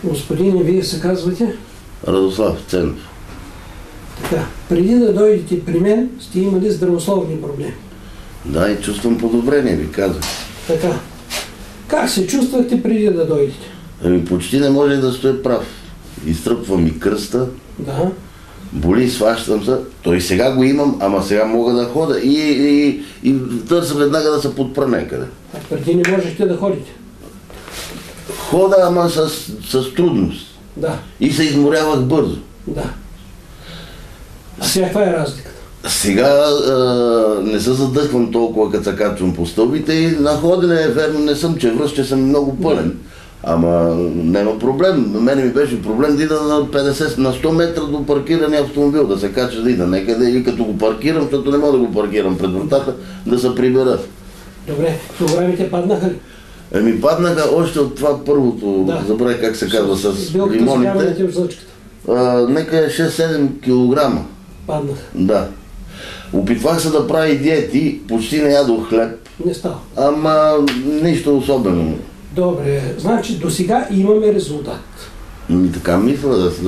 Господине, вие се казвате? Радослав Ценов. Така, преди да дойдете при мен, сте имали здравословни проблеми. Да, и чувствам подобрение, ви казах. Така. Как се чувствахте преди да дойдете? Ами почти не може да стоя прав. Изтръпва ми кръста, Да. боли, сващам се. Той сега го имам, ама сега мога да хода и търся веднага да се подпра някъде. А преди не можехте да ходите? Хода, ама с трудност. Да. И се изморявах бързо. Да. А сега каква е разликата? Сега не се задъхвам толкова, като се качвам по стълбите и на ходене, верно, не съм чевръст, че съм много пълен. Ама няма проблем. Мене ми беше проблем да ида на 50, на 100 метра до паркирания автомобил, да се кача да ида някъде и като го паркирам, защото не мога да го паркирам пред вратата, да се прибера. Добре, килограмите паднаха ли? Еми паднаха още от това първото, Да. Забравя как се казва, с билката лимоните. в жлъчката. Нека е 6-7 килограма. Паднаха. Да. Опитвах се да прави диети, почти не ядох хляб, Не става. ама нищо особено. Добре, значи до сега имаме резултат. Така мисля да се...